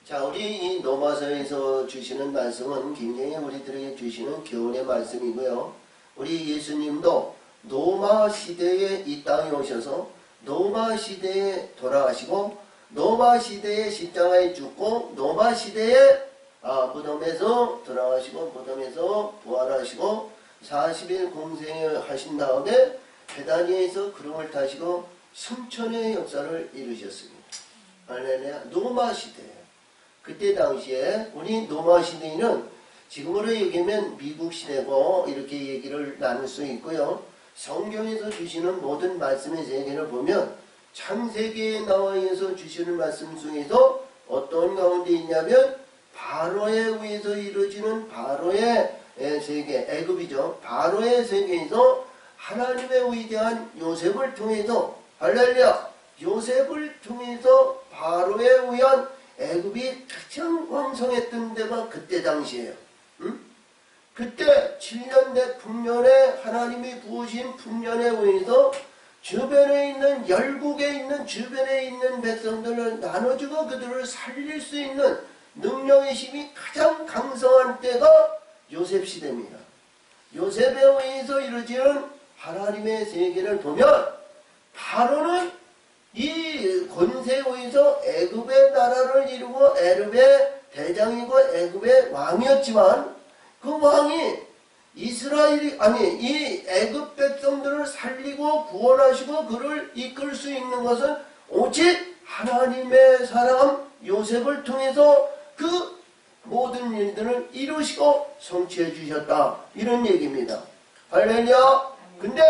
자, 우리 이 로마서에서 주시는 말씀은 굉장히 우리들에게 주시는 교훈의 말씀이고요. 우리 예수님도 로마 시대에 이 땅에 오셔서 로마 시대에 돌아가시고 로마 시대에 십자가에 죽고 로마 시대에 무덤에서 돌아가시고 무덤에서 부활하시고 40일 공생을 하신 다음에 베다니에서 구름을 타시고 승천의 역사를 이루셨습니다. 할렐루야. 로마 시대예요. 그때 당시에 우리 로마 시대는 지금으로 얘기하면 미국 시대고 이렇게 얘기를 나눌 수 있고요. 성경에서 주시는 모든 말씀의 세계를 보면 창세기에 나와 있어서 주시는 말씀 중에서 어떤 가운데 있냐면 바로에 의해서 이루어지는 바로의 세계, 애굽이죠. 바로의 세계에서 하나님의 위대한 요셉을 통해서 할렐루야, 요셉을 통해서 바로에 의한 애굽이 가장 왕성했던 데가 그때 당시에요. 응? 그때 7년대 풍년에 하나님이 부으신 풍년에 의해서 주변에 있는 열국에 있는 주변에 있는 백성들을 나눠주고 그들을 살릴 수 있는 능력의 힘이 가장 강성한 때가 요셉 시대입니다. 요셉에 의해서 이루어지는 하나님의 세계를 보면 바로는 이 권세에 의해서 애굽의 나라를 이루고 애굽의 대장이고 애굽의 왕이었지만 그 왕이 이 애굽 백성들을 살리고 구원하시고 그를 이끌 수 있는 것은 오직 하나님의 사람 요셉을 통해서 그 모든 일들을 이루시고 성취해 주셨다. 이런 얘기입니다. 할렐루야. 근데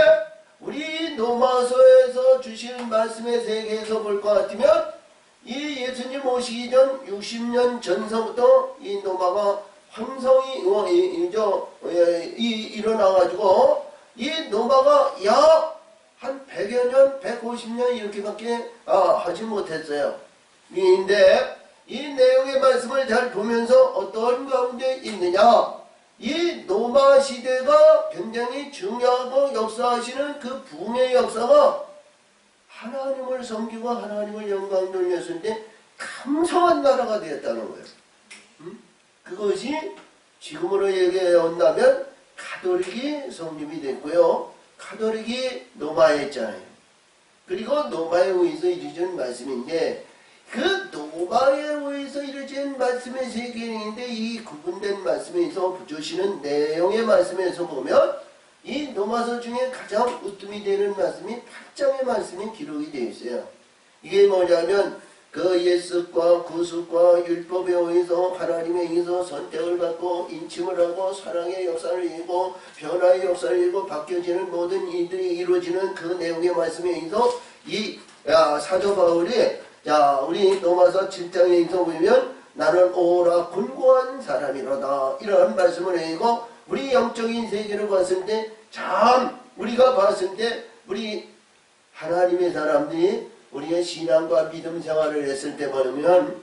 우리 로마서에서 주신 말씀의 세계에서 볼 것 같으면 이 예수님 오시기 전 60년 전서부터 이 로마가 황성이 일어나가지고 이 로마가 약 한 100여 년, 150년 이렇게밖에 하지 못했어요. 근데 이 내용의 말씀을 잘 보면서 어떤 가운데 있느냐, 이 로마 시대가 굉장히 중요하고 역사하시는 그 부흥의 역사가 하나님을 섬기고 하나님을 영광 돌렸을 때 강성한 나라가 되었다는 거예요. 그것이 지금으로 얘기해 온다면 가톨릭이 성립이 됐고요. 가톨릭이 로마에 있잖아요. 그리고 로마에 의해서 이루어진 말씀인데 그 로마에 의해서 이루어진 말씀의 세계인데 이 구분된 말씀에서 주시는 내용의 말씀에서 보면 이 로마서 중에 가장 으뜸이 되는 말씀이 8장의 말씀이 기록이 되어 있어요. 이게 뭐냐면 그 예습과 구속과 율법에 의해서 하나님에 의해서 선택을 받고 인침을 하고 사랑의 역사를 이루고 변화의 역사를 이루고 바뀌어지는 모든 일들이 이루어지는 그 내용의 말씀에 의해서 이 사도 바울이 우리 로마서 7장에 있어 보면 나는 오라 곤고한 사람이로다 이런 말씀을 해고 우리 영적인 세계를 봤을 때 참 우리가 봤을 때 우리 하나님의 사람들이 우리의 신앙과 믿음 생활을 했을 때 보면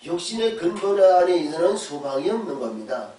육신의 근본 안에 있는 소망이 없는 겁니다.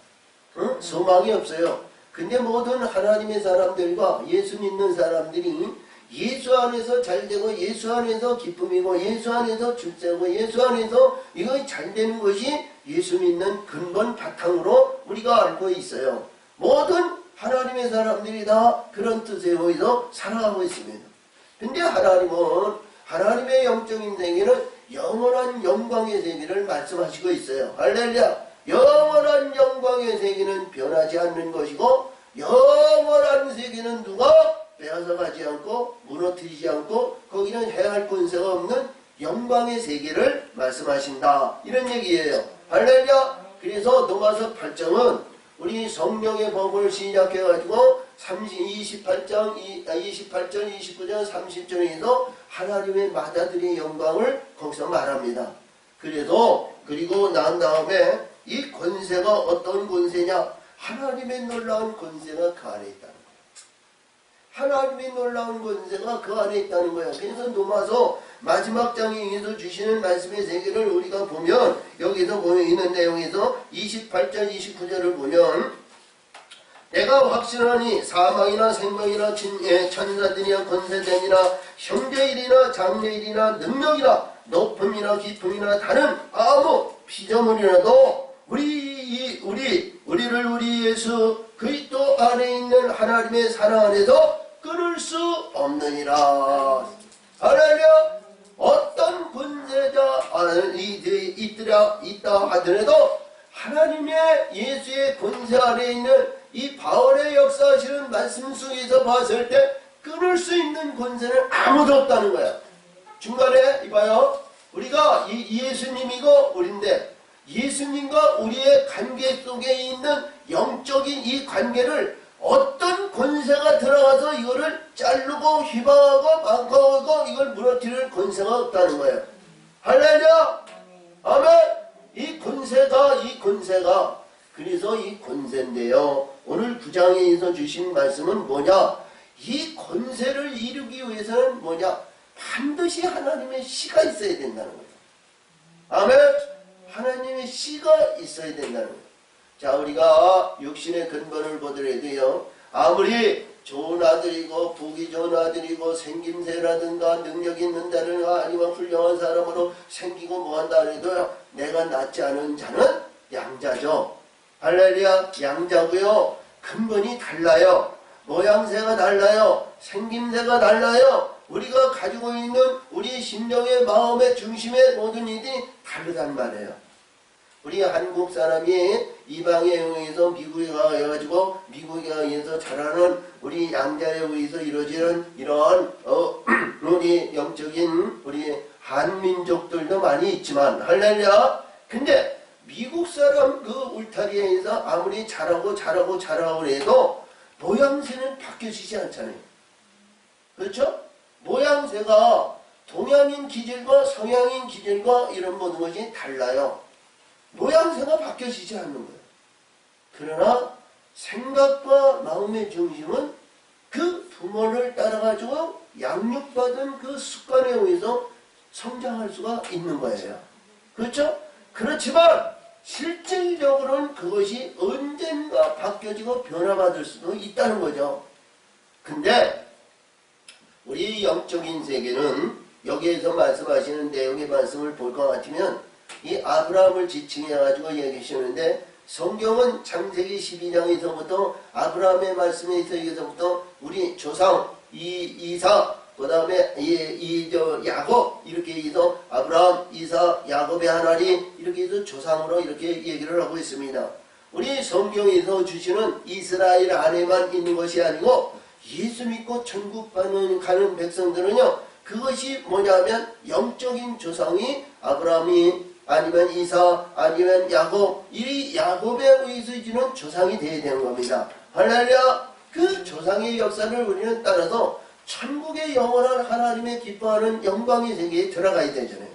소망이 없어요. 근데 모든 하나님의 사람들과 예수 믿는 사람들이 예수 안에서 잘되고 예수 안에서 기쁨이고 예수 안에서 출세고 예수 안에서 이거 잘되는 것이 예수 믿는 근본 바탕으로 우리가 알고 있어요. 모든 하나님의 사람들이 다 그런 뜻에 의해서 살아가고 있습니다. 근데 하나님은 하나님의 영적인 세계는 영원한 영광의 세계를 말씀하시고 있어요. 할렐루야. 영원한 영광의 세계는 변하지 않는 것이고 영원한 세계는 누가 빼앗아가지 않고 무너뜨리지 않고 거기는 해할 권세가 없는 영광의 세계를 말씀하신다. 이런 얘기예요. 할렐루야. 그래서 로마서 8장은 우리 성령의 법을 시작해가지고 28장, 29장, 30절에서 하나님의 마다들의 영광을 거기서 말합니다. 그리고 난 다음에 이 권세가 어떤 권세냐? 하나님의 놀라운 권세가 그 안에 있다는 거예요. 하나님의 놀라운 권세가 그 안에 있다는 거예요. 그래서 로마서 마지막 장에서 주시는 말씀의 세계를 우리가 보면 여기서 보면 있는 내용에서 28절 29절을 보면 내가 확신하니 사망이나 생명이나 천사들이나 권세들이나 형제일이나 장래일이나 능력이나 높음이나 깊음이나 다른 아무 피조물이라도 우리를 우리 예수 그리스도 안에 있는 하나님의 사랑 안에서 끊을 수 없느니라. 할렐루야. 어떤 권세자 있다 하더라도 하나님의 예수의 권세 안에 있는 이 바울의 역사하시는 말씀 속에서 봤을 때 끊을 수 있는 권세는 아무도 없다는 거야. 중간에 이봐요. 우리가 예수님이고 우리인데 예수님과 우리의 관계 속에 있는 영적인 이 관계를 어떤 권세가 들어가서 이거를 자르고 휘방하고 망가하고 이걸 무너뜨릴 권세가 없다는 거예요. 할렐루야. 아멘. 이 권세가 그래서 이 권세인데요. 오늘 9장에서 주신 말씀은 뭐냐? 이 권세를 이루기 위해서는 뭐냐? 반드시 하나님의 씨가 있어야 된다는 거예요. 아멘. 하나님의 씨가 있어야 된다는 거예요. 자, 우리가 육신의 근본을 보더라도요, 아무리 좋은 아들이고 보기 좋은 아들이고 생김새라든가 능력 있는다든가 아니면 훌륭한 사람으로 생기고 뭐한다 해도요, 내가 낳지 않은 자는 양자죠. 할렐루야. 양자고요. 근본이 달라요. 모양새가 달라요. 생김새가 달라요. 우리가 가지고 있는 우리 심령의 마음의 중심의 모든 일이 다르단 말이에요. 우리 한국 사람이 이방에 의해서 미국에 가가지고 미국에 의해서 자라는 우리 양자에 의해서 이루어지는 이러한 우리 영적인 우리 한민족들도 많이 있지만 할렐루야. 근데 미국 사람 그 울타리에 의해서 아무리 자라고 해도 모양새는 바뀌어지지 않잖아요. 그렇죠? 모양새가 동양인 기질과 서양인 기질과 이런 모든 것이 달라요. 모양새가 바뀌어지지 않는 거예요. 그러나 생각과 마음의 중심은 그 부모를 따라가지고 양육받은 그 습관에 의해서 성장할 수가 있는 거예요. 그렇죠? 그렇지만 실질적으로는 그것이 언젠가 바뀌어지고 변화받을 수도 있다는 거죠. 근데 우리 영적인 세계는 여기에서 말씀하시는 내용의 말씀을 볼 것 같으면 이 아브라함을 지칭해가지고 얘기하시는데 성경은 창세기 12장에서부터 아브라함의 말씀에 있어서부터 우리 조상 이삭 그 다음에 야곱 이렇게 해서 아브라함, 이삭, 야곱의 하나님 이렇게 해서 조상으로 이렇게 얘기를 하고 있습니다. 우리 성경에서 주시는 이스라엘 안에만 있는 것이 아니고 예수 믿고 천국 가는 백성들은요, 그것이 뭐냐면 영적인 조상이 아브라함이 아니면 이삭 아니면 야곱, 이 야곱에 의해서 주는 조상이 되어야 되는 겁니다. 할렐루야. 그 조상의 역사를 우리는 따라서 천국의 영원한 하나님의 기뻐하는 영광의 세계에 들어가야 되잖아요.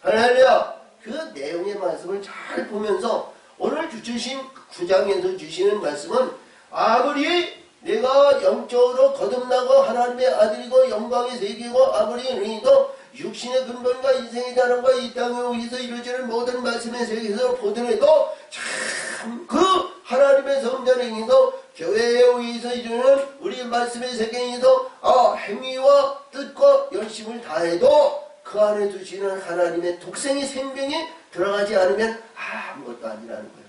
할렐루야. 그 내용의 말씀을 잘 보면서 오늘 주신 9장에서 주시는 말씀은 아무리 내가 영적으로 거듭나고 하나님의 아들이고 영광의 세계고 아무리 우리도 육신의 근본과 인생의 자랑과 이 땅에 의해서 이루어지는 모든 말씀의 세계에서 보더라도 참 그 하나님의 성전에 의해서 교회에 의해서 이루는 우리 말씀의 세계에서 행위와 뜻과 열심을 다해도 그 안에 두시는 하나님의 독생의 생명이 들어가지 않으면 아무것도 아니라는 거예요.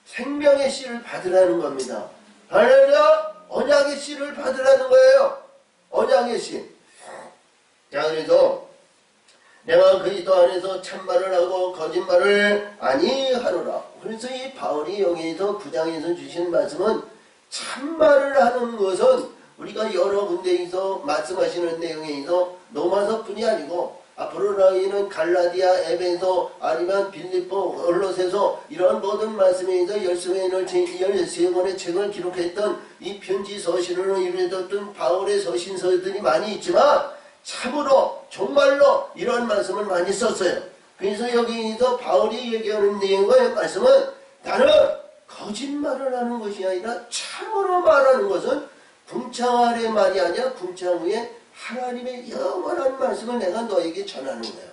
생명의 씨를 받으라는 겁니다. 할렐루야. 언약의 씨를 받으라는 거예요. 언약의 씨. 자, 그래서 내가 그리스도 안에서 참말을 하고 거짓말을 아니하노라. 그래서 이 바울이 여기에서 9장에서 주신 말씀은 참말을 하는 것은 우리가 여러 군데에서 말씀하시는 내용에 있어 로마서뿐이 아니고 앞으로 나이는 갈라디아, 에베소 아니면 빌립보, 골로새서 이런 모든 말씀에 있어 13권의 책을 기록했던 이 편지 서신으로 이루어졌던 바울의 서신서들이 많이 있지만 참으로 정말로 이런 말씀을 많이 썼어요. 그래서 여기서 바울이 얘기하는 내용의 말씀은 나는 거짓말을 하는 것이 아니라 참으로 말하는 것은 궁창 아래 말이 아니라 궁창 위에 하나님의 영원한 말씀을 내가 너에게 전하는 거예요.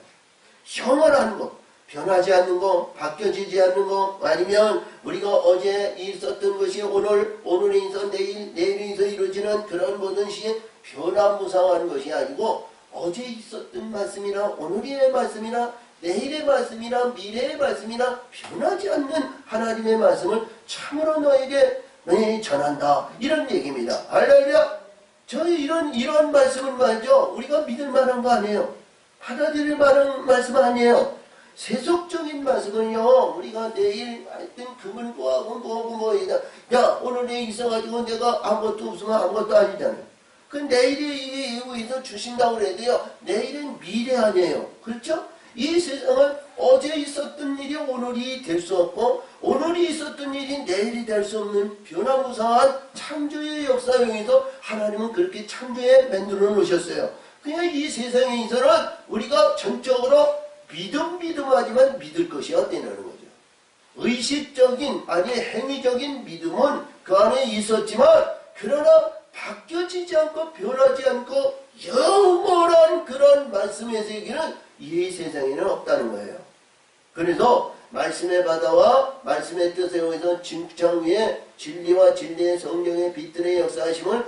영원한 거, 변하지 않는 거, 바뀌어지지 않는 거, 아니면 우리가 어제 있었던 것이 오늘에 있어 내일에 있어 이루어지는 그런 모든 시에 변화무상한 것이 아니고 어제 있었던 말씀이나 오늘의 말씀이나 내일의 말씀이나 미래의 말씀이나 변하지 않는 하나님의 말씀을 참으로 너에게 전한다. 이런 얘기입니다. 할렐루야. 저희 이런 말씀을 말이죠. 우리가 믿을 만한 거 아니에요. 받아들일 만한 말씀 아니에요. 세속적인 말씀은요, 우리가 내일 하여튼 금을 뭐하고 야 오늘에 있어가지고 내가 아무것도 없으면 아무것도 아니잖아요. 그 내일이 이게 여기서 주신다고 그래도요, 내일은 미래 아니에요. 그렇죠? 이 세상은 어제 있었던 일이 오늘이 될 수 없고 오늘이 있었던 일이 내일이 될 수 없는 변화무쌍한 창조의 역사용에서 하나님은 그렇게 창조에 만들어 놓으셨어요. 그냥 이 세상에 있어서는 우리가 전적으로 믿음하지만 믿을 것이 어디냐는 거죠. 의식적인 아니 행위적인 믿음은 그 안에 있었지만 그러나 바뀌어지지 않고 변하지 않고 영원한 그런 말씀의 세계는 이 세상에는 없다는 거예요. 그래서 말씀의 바다와 말씀의 뜻에 의해서 진창 위에 진리와 진리의 성령의 빛들의 역사하심을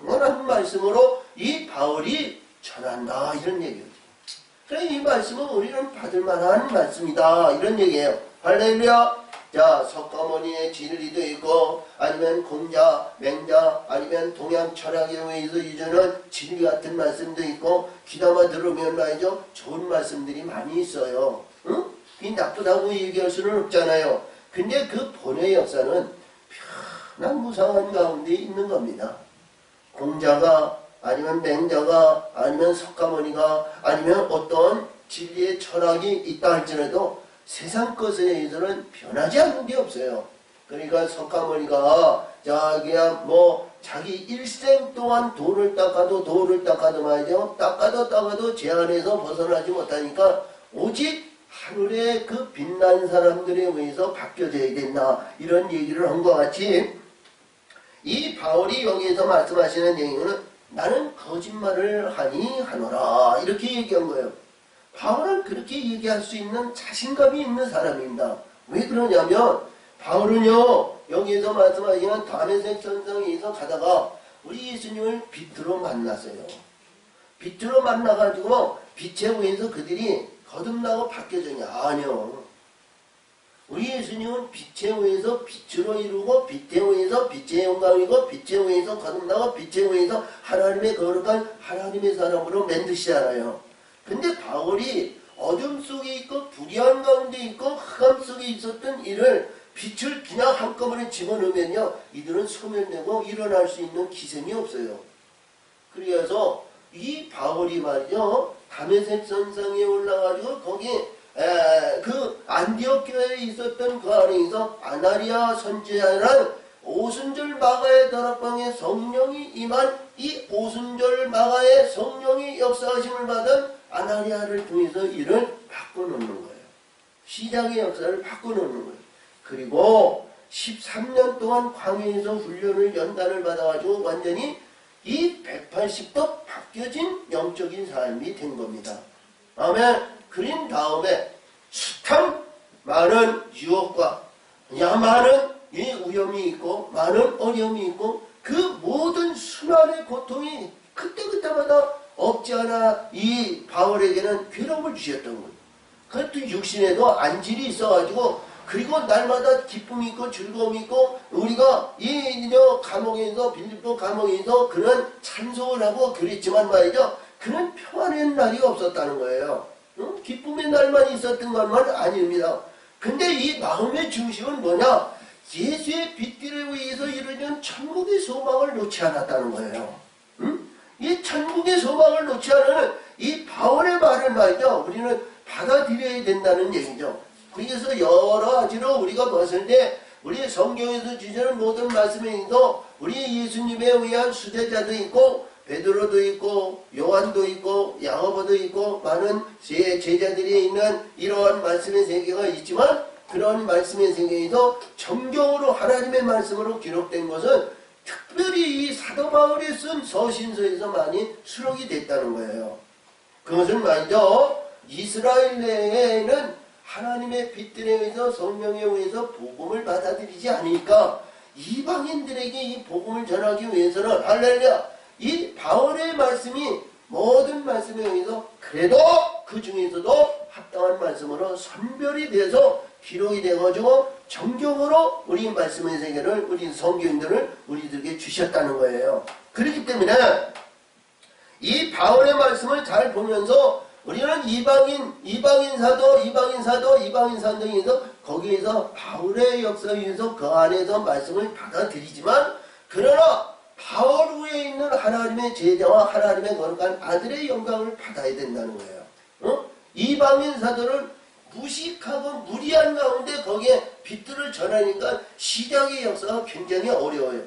영원한 말씀으로 이 바울이 전한다. 이런 얘기예요. 그래 이 말씀은 우리는 받을 만한 말씀이다. 이런 얘기예요. 할렐루야. 자, 석가모니의 진리도 있고 아니면 공자, 맹자 아니면 동양 철학에 의해서 이제는 진리 같은 말씀도 있고 귀담아 들으면 말이죠. 좋은 말씀들이 많이 있어요. 응? 그게 나쁘다고 얘기할 수는 없잖아요. 근데 그 본의 역사는 편한 무상한 가운데 있는 겁니다. 공자가 아니면 맹자가 아니면 석가모니가 아니면 어떤 진리의 철학이 있다 할지라도 세상 것에 의해서는 변하지 않는 게 없어요. 그러니까 석가모니가 그냥 자기 일생 동안 돌을 닦아도 말이죠. 닦아도 제 안에서 벗어나지 못하니까 오직 하늘의 그 빛난 사람들에 의해서 바뀌어져야 된다. 이런 얘기를 한 것 같이 이 바울이 여기에서 말씀하시는 얘기는 나는 거짓말을 하노라 이렇게 얘기한 거예요. 바울은 그렇게 얘기할 수 있는 자신감이 있는 사람입니다. 왜 그러냐면 바울은요 여기에서 말씀하시는 다메섹 선상에서 가다가 우리 예수님을 빛으로 만났어요. 빛으로 만나가지고 빛에 의해서 그들이 거듭나고 바뀌어졌냐? 아니요. 우리 예수님은 빛에 의해서 빛으로 이루고 빛에 의해서 빛의 영광이고 빛에 의해서 거듭나고 빛에 의해서 하나님의 거룩한 하나님의 사람으로 만드시잖아요. 근데 바울이 어둠 속에 있고 불의한 가운데 있고 흑암 속에 있었던 이를 빛을 그냥 한꺼번에 집어넣으면요 이들은 소멸되고 일어날 수 있는 기생이 없어요. 그래서 이 바울이 말이죠 다메섹 선상에 올라가지고 거기 그 안디옥 교회에 있었던 그 안에서 아나리아 선지자라는 오순절 마가의 다락방에 성령이 임한 이 오순절 마가의 성령이 역사하심을 받은 아나리아를 통해서 이를 바꿔놓는 거예요. 시작의 역사를 바꿔놓는 거예요. 그리고 13년 동안 광야에서 훈련을 연단을 받아가지고 완전히 이 180도 바뀌어진 영적인 삶이 된 겁니다. 아멘. 그린 다음에 숱한 많은 유혹과 많은 이 위험이 있고 많은 어려움이 있고 그 모든 순환의 고통이 그때마다 없지 않아 이 바울에게는 괴로움을 주셨던 거예요. 그것도 육신에도 안질이 있어가지고 그리고 날마다 기쁨이 있고 즐거움이 있고 우리가 이 감옥에서 빌립보 감옥에서 그런 찬송을 하고 그랬지만 말이죠. 그런 평안의 날이 없었다는 거예요. 기쁨의 날만 있었던 것만 아닙니다. 근데 이 마음의 중심은 뭐냐? 예수의 빛들에 의해서 이루어진 천국의 소망을 놓지 않았다는 거예요. 이 천국의 소망을 놓지 않은 이 바울의 말을 말이죠. 우리는 받아들여야 된다는 얘기죠. 그래서 여러 가지로 우리가 봤을 때 우리 성경에서 주시는 모든 말씀에서 우리 예수님에 의한 수제자도 있고 베드로도 있고 요한도 있고 야고보도 있고 많은 제자들이 있는 이러한 말씀의 세계가 있지만 그런 말씀의 세계에서 정경으로 하나님의 말씀으로 기록된 것은 특별히 이 사도 바울이 쓴 서신서에서 많이 수록이 됐다는 거예요. 그것은 말이죠. 이스라엘 내에는 하나님의 빛들에 의해서 성령에 의해서 복음을 받아들이지 않으니까 이방인들에게 이 복음을 전하기 위해서는 할렐루야 이 바울의 말씀이 모든 말씀에 의해서 그래도 그 중에서도 합당한 말씀으로 선별이 돼서 기록이 돼가지고 정경으로 우리 말씀의 세계를 우리 성경들을 우리들에게 주셨다는 거예요. 그렇기 때문에 이 바울의 말씀을 잘 보면서 우리는 이방인 사도 등에서 거기에서 바울의 역사에 의해서 그 안에서 말씀을 받아들이지만 그러나 바울 후에 있는 하나님의 제자와 하나님의 거룩한 아들의 영광을 받아야 된다는 거예요. 이방인 사도는 무식하고 무리한 가운데 거기에 빛들을 전하니까 시작의 역사가 굉장히 어려워요.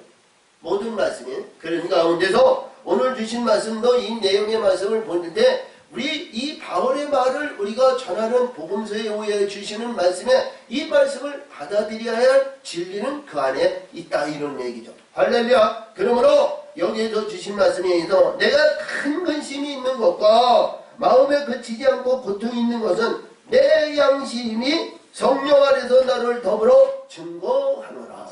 모든 말씀이. 그런 가운데서 오늘 주신 말씀도 이 내용의 말씀을 보는데 우리 이 바울의 말을 우리가 전하는 복음서에 의해 주시는 말씀에 이 말씀을 받아들여야 할 진리는 그 안에 있다 이런 얘기죠. 할렐루야. 그러므로 여기에서 주신 말씀에 의해서 내가 큰 근심이 있는 것과 마음에 그치지 않고 고통이 있는 것은 내 양심이 성령 안에서 나를 더불어 증거하노라.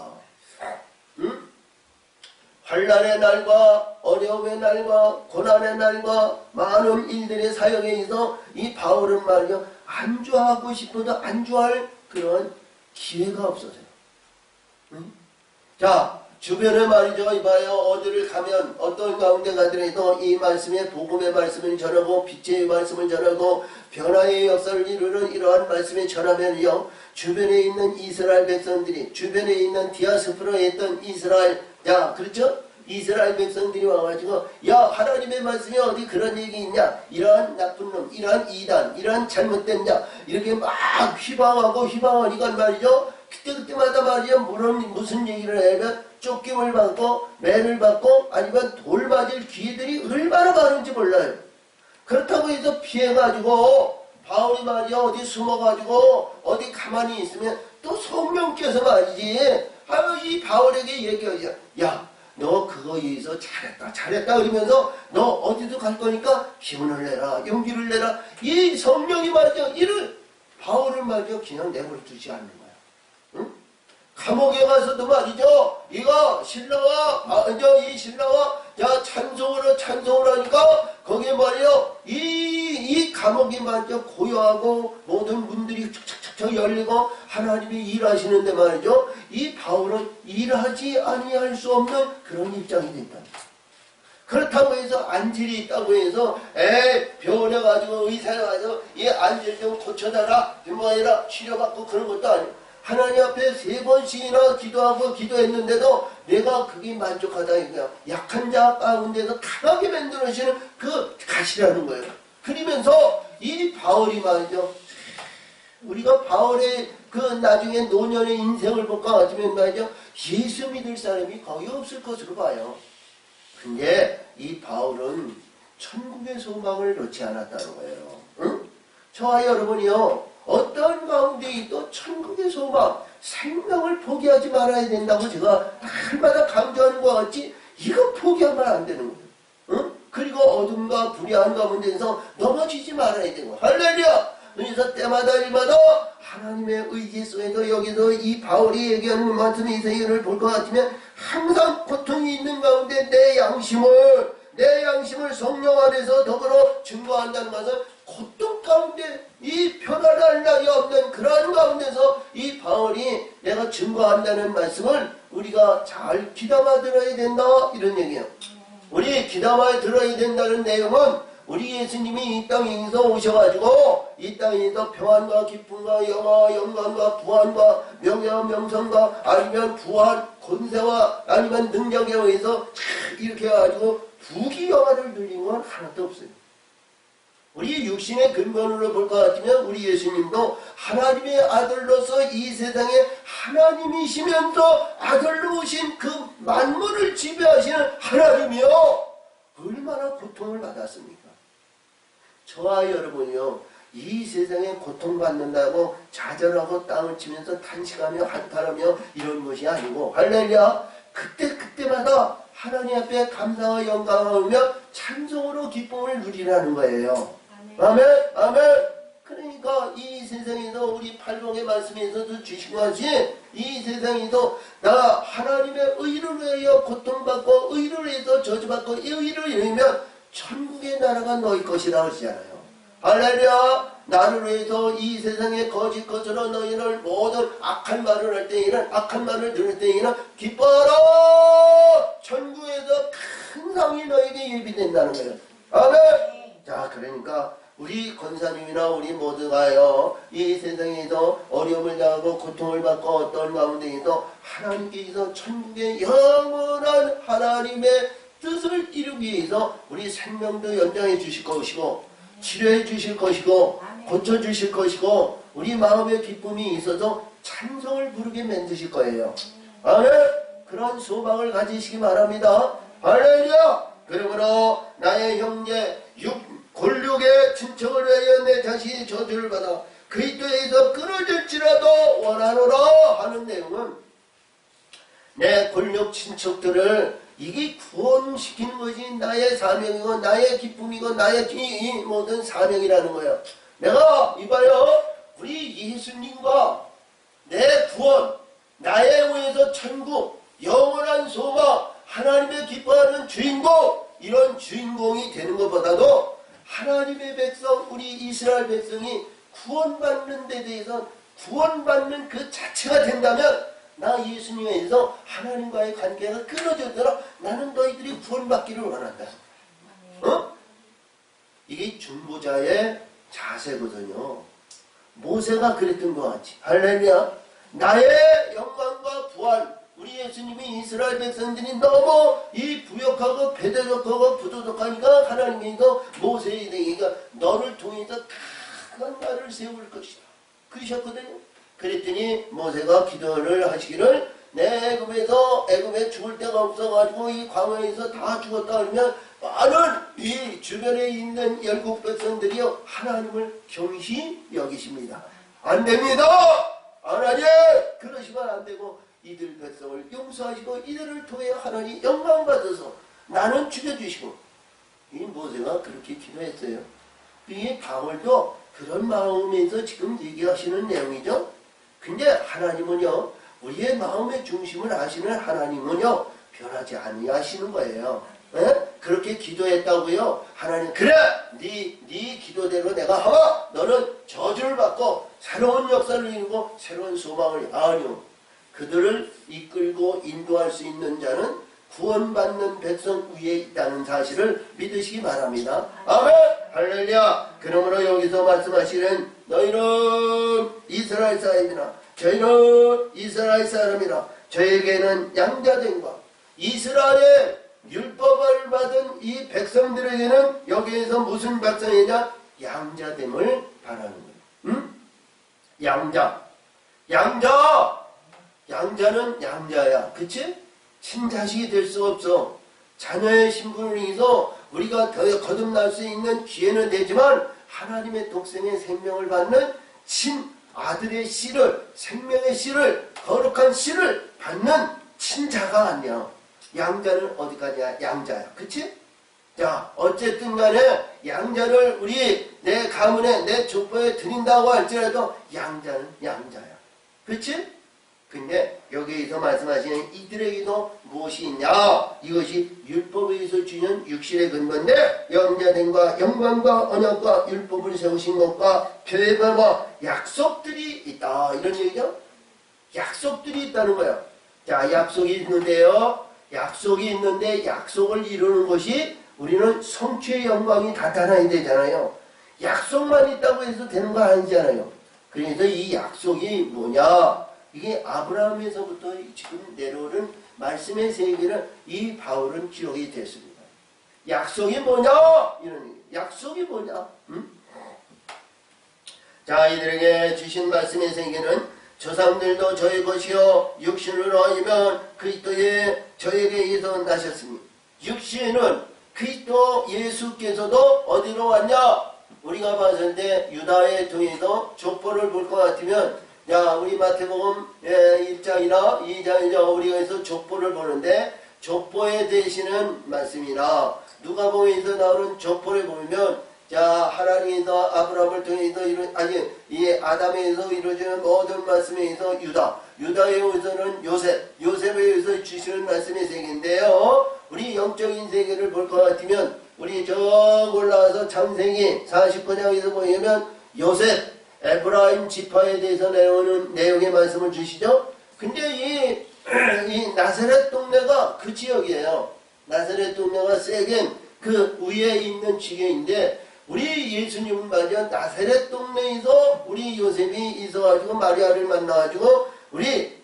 환난의 날과 어려움의 날과 고난의 날과 많은 일들의 사역에 있어 이 바울은 말이요 안주하고 싶어도 안주할 그런 기회가 없어져요. 자 주변에 말이죠 이봐요 어디를 가면 어떤 가운데 가더라도 이 말씀의 복음의 말씀을 전하고 빛의 말씀을 전하고 변화의 역사를 이루는 이러한 말씀을 전하면요 주변에 있는 이스라엘 백성들이 주변에 있는 디아스포라에 있던 이스라엘 야 그렇죠? 이스라엘 백성들이 와가지고 야 하나님의 말씀이 어디 그런 얘기 있냐 이러한 나쁜 놈 이러한 이단 이러한 잘못된 자 이렇게 막 휘방하니까 말이죠 그때마다 말이죠 무슨 얘기를 하면 쫓김을 받고 매를 받고 아니면 돌 맞을 기회들이 얼마나 많은지 몰라요. 그렇다고 해서 피해가지고 바울이 말이야 어디 숨어가지고 어디 가만히 있으면 또 성령께서 말이지 아유 이 바울에게 얘기하죠. 야 너 그거에서 잘했다 그러면서 너 어디도 갈 거니까 기운을 내라 용기를 내라 이 성령이 말이죠 이를 바울을 말이죠 그냥 내버려 두지 않는 거야. 응? 감옥에 가서도 말이죠 이거 신라와 이 신라와 야 찬송을 하니까 거기에 말이요 이 감옥이 말이죠 고요하고 모든 문들이 척척척 열리고 하나님이 일하시는데 말이죠 이 바울은 일하지 아니할 수 없는 그런 입장이 된다. 그렇다고 해서 안질이 있다고 해서 병원에 의사에 가서 이 안질 좀 고쳐달라 뭐해라 치료받고 그런 것도 아니고 하나님 앞에 3번씩이나 기도했는데도 내가 그게 만족하다 이거야. 약한 자 가운데서 강하게 만들어주시는 그 가시라는 거예요. 그러면서 이 바울이 말이죠. 우리가 바울의 그 나중에 노년의 인생을 볼까 같으면 말이죠. 예수 믿을 사람이 거의 없을 것으로 봐요. 근데 이 바울은 천국의 소망을 놓지 않았다는 거예요. 응? 저와 여러분이요. 어떤 가운데 또 천국의 소망, 생명을 포기하지 말아야 된다고 제가 날마다 강조하는 것 같지 이거 포기하면 안 되는 거예요. 응? 그리고 어둠과 불의한 가운데서 넘어지지 말아야 되는 거예요. 할렐루야! 그래서 때마다 일마다 하나님의 의지 속에서 여기서 이 바울이 얘기하는 말씀의 세계를 볼 것 같으면 항상 고통이 있는 가운데 내 양심을 성령 안에서 더불어 증거한다는 것은 고통 가운데 이 변화할 날이 없는 그러한 가운데서 이 바울이 내가 증거한다는 말씀을 우리가 잘 귀담아 들어야 된다 이런 얘기예요. 우리 귀담아 들어야 된다는 내용은 우리 예수님이 이 땅에서 오셔가지고 이 땅에서 평안과 기쁨과 영광과 부활과 명예와 명성과 아니면 부활 권세와 아니면 능력에 의해서 이렇게 해가지고 부귀영화를 누린 건 하나도 없어요. 우리 육신의 근본으로 볼 것 같으면 우리 예수님도 하나님의 아들로서 이 세상에 하나님이시면서 아들로 오신 그 만물을 지배하시는 하나님이요 얼마나 고통을 받았습니까? 저와 여러분이요 이 세상에 고통받는다고 좌절하고 땅을 치면서 탄식하며 한탄하며 이런 것이 아니고 할렐루야 그때마다 하나님 앞에 감사와 영광을 찬송으로 기쁨을 누리라는 거예요. 아멘 아멘. 그러니까 이 세상에서 우리 팔복의 말씀에서도 주신 것이 이 세상에서 나 하나님의 의를 위하여 고통받고 의를 위해서 저주받고 이 의를 이루면 천국의 나라가 너희 것이라 하시잖아요. 할렐루야. 나를 위해서 이 세상의 거짓 것으로 너희를 모든 악한 말을 할 때에는, 악한 말을 들을 때에는 기뻐하라. 천국에서 큰 상이 너에게 예비된다는 거예요. 아멘. 자, 그러니까 우리 권사님이나 우리 모두가요, 이 세상에서 어려움을 당하고 고통을 받고 어떤 가운데에서 하나님께서 천국의 영원한 하나님의 뜻을 이루기 위해서 우리 생명도 연장해 주실 것이고, 치료해 주실 것이고, 고쳐 주실 것이고, 우리 마음의 기쁨이 있어서 찬송을 부르게 만드실 거예요. 아멘. 그런 소망을 가지시기 바랍니다. 할렐루야. 그러므로 나의 형제 골육의 친척을 위하여 내 자신이 저주를 받아 그리스도에서 끊어질지라도 원하노라 하는 내용은, 내 골육 친척들을 이게 구원시키는 것이 나의 사명이고 나의 기쁨이고 나의 이 모든 사명이라는 거예요. 내가 이봐요, 우리 예수님과 내 구원, 나에 의해서 천국, 영원한 소망, 하나님의 기뻐하는 주인공, 이런 주인공이 되는 것보다도 하나님의 백성, 우리 이스라엘 백성이 구원받는 데 대해서 구원받는 그 자체가 된다면, 나 예수님에 의해서 하나님과의 관계가 끊어지더라, 나는 너희들이 구원받기를 원한다. 이게 중보자의 자세거든요. 모세가 그랬던 것 같이. 할렐루야. 나의 영광과 부활, 우리 예수님이 이스라엘 백성들이 너무 이 부역하고 배대적하고 부도덕하니까 하나님께서 모세에게 너를 통해서 강한 나를 세울 것이다 그러셨거든요. 그랬더니 모세가 기도를 하시기를, 내 애굽에 죽을 데가 없어가지고 이 광야에서 다 죽었다 그러면 많은 이 주변에 있는 열국 백성들이요 하나님을 경히 여기십니다. 안 됩니다. 하나님 그러시면 안 되고, 이들 백성을 용서하시고 이들을 통해 하나님 영광 받아서 나는 죽여주시고, 이 모세가 그렇게 기도했어요. 이 바울도 그런 마음에서 지금 얘기하시는 내용이죠. 근데 하나님은요, 우리의 마음의 중심을 아시는 하나님은요 변하지 아니하시는 거예요. 에? 그렇게 기도했다고요, 하나님 그래 네 기도대로 내가 하마, 너는 저주를 받고 새로운 역사를 이루고 새로운 소망을, 아니요, 그들을 이끌고 인도할 수 있는 자는 구원받는 백성 위에 있다는 사실을 믿으시기 바랍니다. 아멘. 할렐루야. 그러므로 여기서 말씀하시는, 너희는 이스라엘 사람이나 저희는 이스라엘 사람이라 저에게는 양자됨과, 이스라엘의 율법을 받은 이 백성들에게는 여기에서 무슨 백성이냐, 양자됨을 바라는 거예요. 응? 양자는 양자야. 그치? 친자식이 될 수 없어. 자녀의 신분을 위해서 우리가 더 거듭날 수 있는 기회는 되지만, 하나님의 독생의 생명을 받는 친아들의 씨를, 생명의 씨를, 거룩한 씨를 받는 친자가 아니야. 양자는 어디까지야? 양자야. 그치? 자, 어쨌든 간에 양자를 우리 내 가문에, 내 족보에 드린다고 할지라도 양자는 양자야. 그치? 근데 여기에서 말씀하시는 이들에게도 무엇이 있냐? 이것이 율법에 의해서 주는 육신의 근본인데, 영자됨과 영광과 언약과 율법을 세우신 것과 계획과 약속들이 있다, 이런 얘기죠. 약속들이 있다는 거야. 자, 약속이 있는데요, 약속이 있는데 약속을 이루는 것이, 우리는 성취의 영광이 나타나야 되잖아요. 약속만 있다고 해서 되는 거 아니잖아요. 그래서 이 약속이 뭐냐? 이게 아브라함에서부터 지금 내려오는 말씀의 세계를 이 바울은 기록이 됐습니다. 약속이 뭐냐? 이런 얘기. 약속이 뭐냐? 응? 자, 이들에게 주신 말씀의 세계는, 저 사람들도 저의 것이요 육신으로 하면 그리스도의 저에게 의해서 나셨으니, 육신은 그리스도 예수께서도 어디로 왔냐? 우리가 봤을 때 유다에 통해서 족보를 볼 것 같으면, 자, 우리 마태복음 1장이나 2장이나 우리가 해서 족보를 보는데, 족보에 대시는 말씀이나 누가복음에서 나오는 족보를 보면, 자, 하나님께서 아브라함을 통해서 이 아담에서 이루어지는 모든 말씀에 의해서 유다에 의해서는 요셉에 의해서 주시는 말씀의 세계인데요, 우리 영적인 세계를 볼 것 같으면 우리 저 올라와서 창세기 49장에서 보면 요셉, 에브라임 지파에 대해서 내오는 내용의 말씀을 주시죠. 근데 이 나사렛 동네가 그 지역이에요. 나사렛 동네가 세겜 그 위에 있는 지역인데 우리 예수님은 말이야 나사렛 동네에서 우리 요셉이 있어가지고 마리아를 만나가지고 우리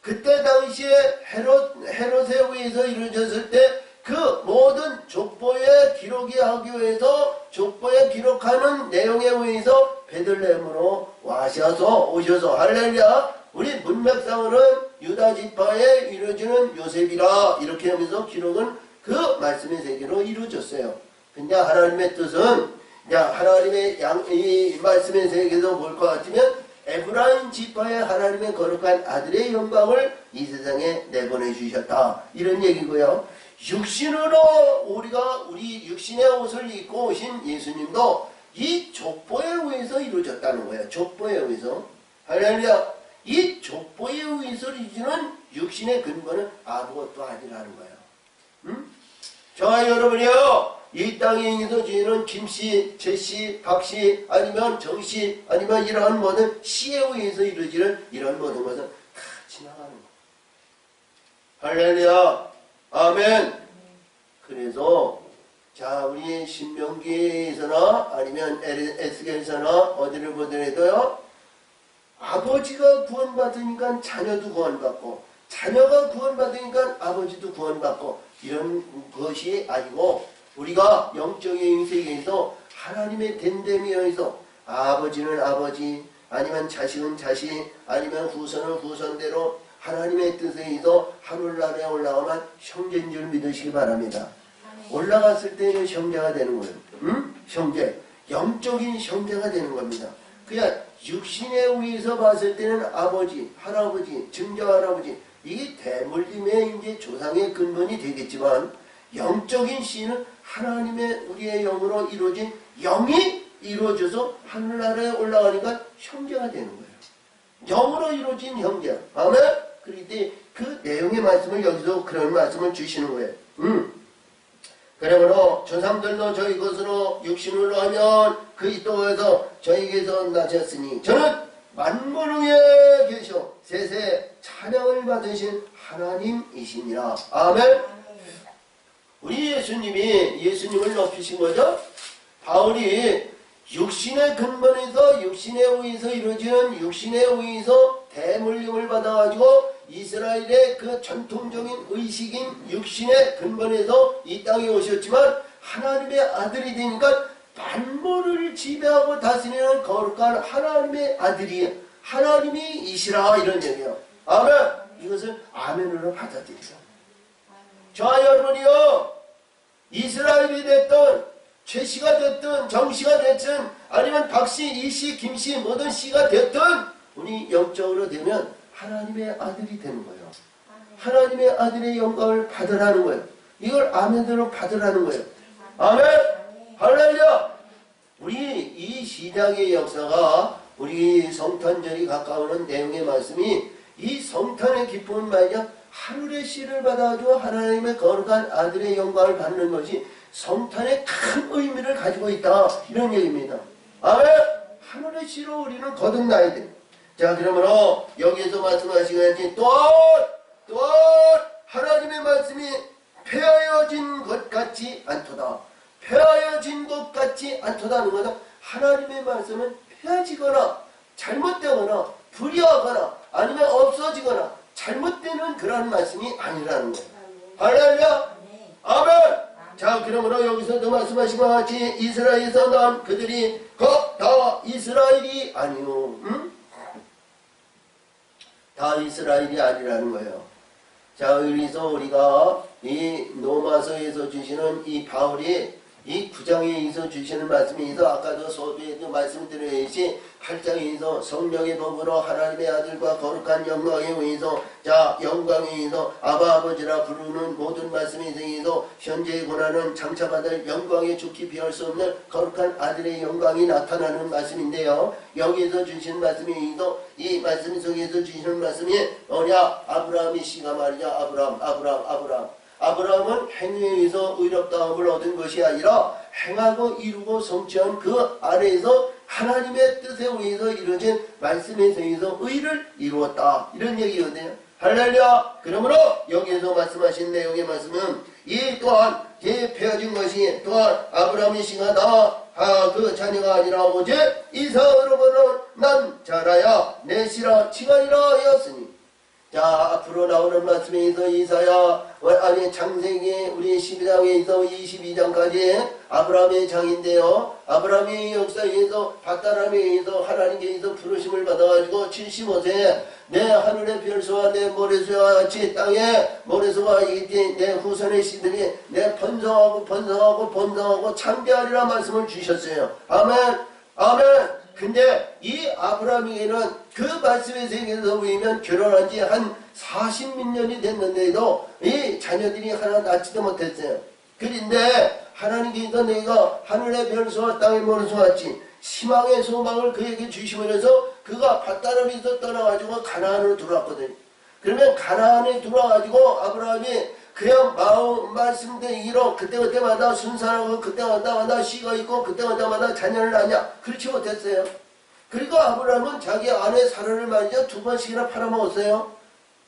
그때 당시에 헤롯에 의해서 이루어졌을 때 그 모든 족보에 기록이 하기 위해서 족보에 기록하는 내용에 의해서 베들레헴으로 오셔서 할렐루야 우리 문맥상으로는 유다 지파에 이루어지는 요셉이라 이렇게 하면서 기록은 그 말씀의 세계로 이루어졌어요. 근데 하나님의 뜻은 하나님의 이 말씀의 세계에서 볼 것 같으면 에브라임 지파의 하나님의 거룩한 아들의 영광을 이 세상에 내보내 주셨다 이런 얘기고요. 육신으로 우리 육신의 옷을 입고 오신 예수님도 이 족보에 의해서 이루어졌다는 거예요. 족보에 의해서. 할렐루야. 이 족보에 의해서 이루어지는 육신의 근거는 아무것도 아니라는 거예요. 응? 저와 여러분이요. 이 땅에 있어 주시는 김씨, 최씨, 박씨, 아니면 정씨, 아니면 이러한 모든 씨에 의해서 이루어지는 이런 모든 것은 다 지나가는 거예요. 할렐루야. 아멘. 그래서 자 우리 신명기에서나 아니면 에스겔서나 어디를 보더라도요 아버지가 구원받으니까 자녀도 구원받고 자녀가 구원받으니까 아버지도 구원받고 이런 것이 아니고 우리가 영적인 세계에서 하나님의 됨됨에 의해서 아버지는 아버지 아니면 자식은 자식 아니면 후손은 후손대로 하나님의 뜻에 의해서 하늘나라에 올라가면 형제인 줄 믿으시기 바랍니다. 올라갔을 때는 형제가 되는 거예요. 응? 형제. 영적인 형제가 되는 겁니다. 그냥 육신에 의해서 봤을 때는 아버지, 할아버지, 증조할아버지 이게 대물림의 이제 조상의 근본이 되겠지만 영적인 씨는 하나님의 우리의 영으로 이루어진 영이 이루어져서 하늘나라에 올라가니까 형제가 되는 거예요. 영으로 이루어진 형제. 아멘? 그럴 때 그 내용의 말씀을 여기서 그런 말씀을 주시는 거예요. 그러므로 조상들도 저희 것으로 육신으로 하면 그 또에서 저희에게서 나셨으니 저는 만물 위에 계셔 세세 찬양을 받으신 하나님이시니라. 아멘. 우리 예수님을 높이신 거죠. 바울이 육신의 근본에서 육신에 의해서 이루어지는 육신에 의해서 대물림을 받아가지고 이스라엘의 그 전통적인 의식인 육신의 근본에서 이 땅에 오셨지만 하나님의 아들이 되니까 만물을 지배하고 다스리는 거룩한 하나님의 아들이 하나님이시라 이런 얘기예요. 아멘. 이것을 아멘으로 받아들이죠. 저와 여러분이요 이스라엘이 됐든 최씨가 됐든 정씨가 됐든 아니면 박씨, 이씨, 김씨 모든 씨가 됐든 우리 영적으로 되면 하나님의 아들이 되는 거예요. 하나님의 아들의 영광을 받으라는 거예요. 이걸 아멘대로 받으라는 거예요. 아멘. 할렐루야. 우리 이 시장의 역사가 우리 성탄절이 가까우는 내용의 말씀이 이 성탄의 기쁨은 말이야 하늘의 씨를 받아가지고 하나님의 거룩한 아들의 영광을 받는 것이 성탄의 큰 의미를 가지고 있다 이런 얘기입니다. 아멘. 하늘의 씨로 우리는 거듭나야 돼. 자 그러므로 여기에서 말씀하시겠지 또한 하나님의 말씀이 폐하여진 것 같지 않도다. 폐하여진 것 같지 않도다는 것은 하나님의 말씀은 폐하지거나 잘못되거나 불의하거나 아니면 없어지거나 잘못되는 그런 말씀이 아니라는 거예요. 할렐루야. 아멘. 자 그러므로 여기서도 말씀하신 것 같이 이스라엘에서 난 그들이 다 이스라엘이 아니오. 응? 다 이스라엘이 아니라는 거예요. 자 여기서 우리가 이 로마서에서 주시는 이 바울이 이 9장에서 주시는 말씀에서 아까도 소비에도 말씀드렸듯이 8장에서 성령의 법으로 하나님의 아들과 거룩한 영광에 의해서 자 영광에 의해서 아버지라 부르는 모든 말씀에 대해서 현재의 고난은 장차받을 영광의 죽기 비할 수 없는 거룩한 아들의 영광이 나타나는 말씀인데요. 여기에서 주시는 말씀에 의해서 이 말씀 속에서 주시는 말씀이 뭐냐 아브라함의 씨가 말이냐 아브라함 아브라함은 행위에 의해서 의롭다함을 얻은 것이 아니라 행하고 이루고 성취한 그 안에서 하나님의 뜻에 의해서 이루어진 말씀에 의해서 의를 이루었다. 이런 얘기거든요. 할렐루야. 그러므로 여기에서 말씀하신 내용의 말씀은 이 또한 배어진 것이 또한 아브라함의 씨가 그 자녀가 아니라 오직 이삭으로부터 난 자라야 내 씨라 지간이라 하였으니. 자, 앞으로 나오는 말씀에 있어 창세기 우리 12장에서 22장까지 아브라함의 장인데요. 아브라함의 역사에 의해서 밧다람에 의해서 하나님께 의해서 부르심을 받아가지고 75세에 내 하늘의 별소와 내 모래소와 같이 땅에 모래소가 있지 내 후손의 씨들이 내 번성하고 창대하리라 말씀을 주셨어요. 아멘. 아멘. 근데 이 아브라함에게는 그 말씀의 세계에서 보이면 결혼한 지 한 40몇 년이 됐는데도 이 자녀들이 하나 낳지도 못했어요. 그런데 하나님께서 내가 하늘의 별소와 땅의 모래소와 같이 희망의 소망을 그에게 주시면서 그가 밧다람에서 떠나가지고 가나안으로 들어왔거든요. 그러면 가나안에 들어와가지고 아브라함이 그냥 말씀대로 그때마다 순산하고 그때마다 씨가 있고 그때마다 자녀를 낳냐? 그렇지 못했어요. 그리고 아브라함은 자기 아내 사라를 말이죠. 2번씩이나 팔아먹었어요.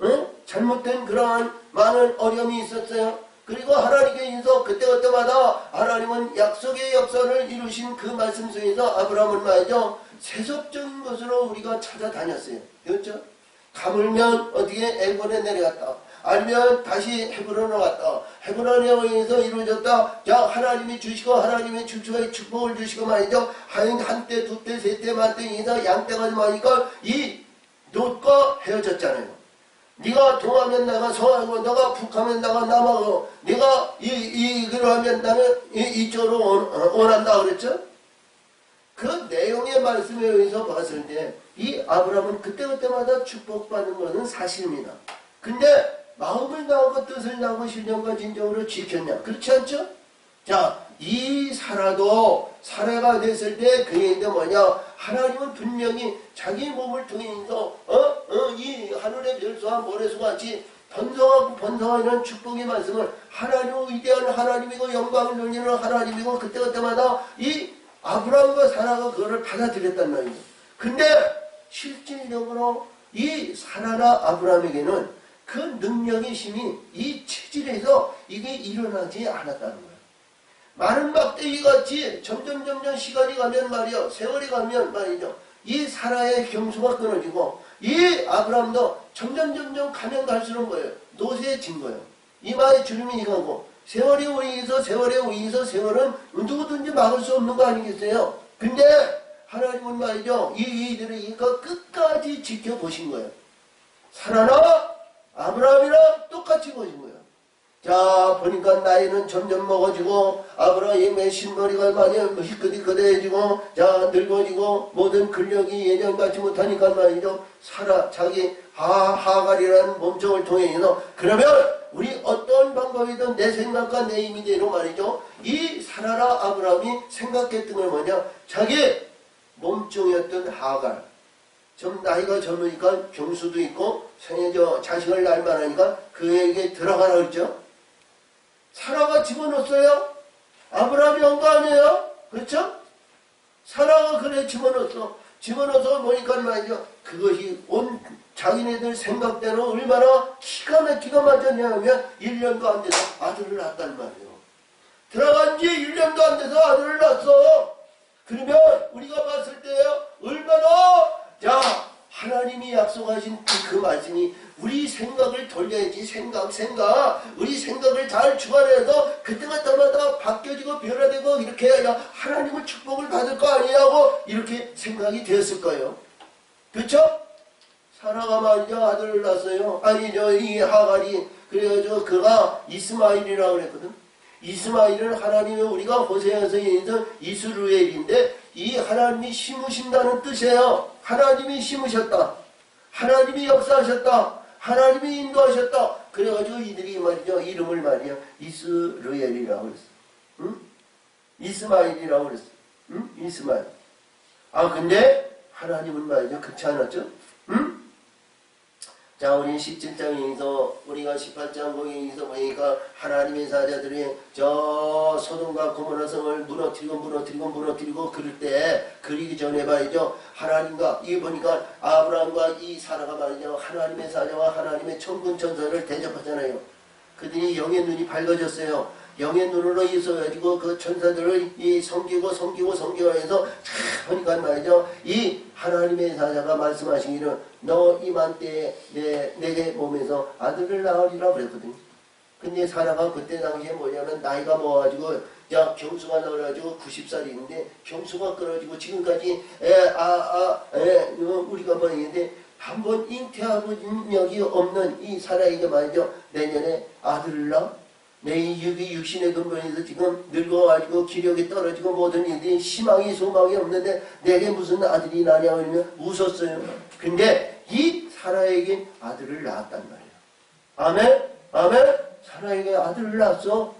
응? 잘못된 그러한 많은 어려움이 있었어요. 그리고 하나님께서 그때마다 하나님은 약속의 역사를 이루신 그 말씀 속에서 아브라함은 말이죠. 세속적인 것으로 우리가 찾아다녔어요. 그렇죠? 가물면 어떻게 에곤에 내려갔다. 아니면 다시 헤브론으로 갔다. 헤브론에 의해서 이루어졌다. 자, 하나님이 주시고 하나님의 축복을 주시고 말이죠. 한때, 두때, 세때, 만때, 이상 양때가 많으니까 이 롯과 헤어졌잖아요. 네가 동하면 내가 서하고 너가 북하면 내가 남하고 네가 이걸 하면 나는 이쪽으로 원한다 그랬죠. 그 내용의 말씀에 의해서 봤을 때 이 아브라함은 그때마다 축복받는 것은 사실입니다. 근데 마음을 나오고 뜻을 나오고 신령과 진정으로 지켰냐? 그렇지 않죠? 자, 이 사라가 됐을 때 그에게 뭐냐? 하나님은 분명히 자기 몸을 통해서 이 하늘의 별소와 모래소와 같이 번성하는 축복의 말씀을 하나님의 위대한 하나님이고 영광을 돌리는 하나님이고 그때마다 이 아브라함과 사라가 그거를 받아들였단 말이에요. 근데 실질적으로 이 사라나 아브라함에게는 그 능력의 힘이 이 체질에서 이게 일어나지 않았다는 거예요. 많은 막대기 같이 점점 시간이 가면 말이요. 세월이 가면 말이죠. 이 사라의 경수가 끊어지고 이 아브라함도 점점 가면 갈수록 뭐예요? 노쇠해진 거예요. 이마에 주름이 가고 세월에 의해서 세월은 누구든지 막을 수 없는 거 아니겠어요? 근데 하나님은 말이죠. 이들을 끝까지 지켜보신 거예요. 사라나 아브라함이랑 똑같이 보신 거예요. 자, 보니까 나이는 점점 먹어지고 아브라함의 신머리가 많이 희끗희끗해지고 자, 늙어지고 모든 근력이 예전 같지 못하니까 말이죠. 자기 하갈이라는 몸종을 통해서 그러면 우리 어떤 방법이든 내 생각과 내 임의대로 말이죠. 이 사라라 아브라함이 생각했던 건 뭐냐? 자기 몸종이었던 하갈. 좀 나이가 젊으니까 경수도 있고 자식을 낳을 만하니까 그에게 들어가라 그랬죠. 사라가 집어넣었어요. 아브라함이 온 거 아니에요? 그렇죠? 사라가 그래 집어넣어서 보니까 말이죠. 그것이 온 자기네들 생각대로 얼마나 기가 막혔냐면 1년도 안 돼서 아들을 낳았단 말이에요. 들어간 지 1년도 안 돼서 아들을 낳았어. 그러면 우리가 봤을 때요. 얼마나 하나님이 약속하신 그 말씀이 우리 생각을 돌려야지. 우리 생각을 잘 주관해서 그때마다 바뀌어지고 변화되고 이렇게 해야 하나님의 축복을 받을 거 아니냐고 이렇게 생각이 되었을 거예요. 그렇죠? 사라가 말이죠. 아들을 낳았어요. 이 하갈이 그래가지고 그가 이스마일이라고 그랬거든. 이스마일은 하나님의 우리가 호세아서 얘기해서 이스루엘인데 이 하나님이 심으신다는 뜻이에요. 하나님이 심으셨다. 하나님이 역사하셨다. 하나님이 인도하셨다. 그래가지고 이들이 말이죠. 이름을 말이야. 이스루엘이라고 그랬어. 응? 이스마일이라고 그랬어. 응? 이스마일. 근데 하나님은 말이죠. 그렇지 않았죠? 응? 자, 우리 17장에서 우리가 18장 거기에서 보니까 하나님의 사자들이 저 소돔과 고모라 성을 무너뜨리고 그럴 때 그리기 전에 말이죠. 하나님과 이 보니까 아브라함과 이 사라가 말이죠. 하나님의 사자와 하나님의 천군 천사를 대접하잖아요. 그들이 영의 눈이 밝아졌어요. 영의 눈으로 있어가지고 그 천사들을 섬기고 해서 보니까 말이죠. 이 하나님의 사자가 말씀하시기를 너 이맘때에 내게 몸에서 아들을 낳으리라 그랬거든요. 근데 사라가 그때 당시에 뭐냐면 나이가 먹어가지고 경수가 나와가지고 90살이 있는데 경수가 끌어지고 지금까지 우리가 뭐 있는데 한번 잉태하고 능력이 없는 이 사라에게 말이죠. 내년에 아들을 낳아? 내 육신의 근본에서 지금 늙어가지고 기력이 떨어지고 모든 일들이 희망이 소망이 없는데 내게 무슨 아들이 나냐 그러면 웃었어요. 근데 이 사라에게 아들을 낳았단 말이에요. 아멘? 아멘? 사라에게 아들을 낳았어.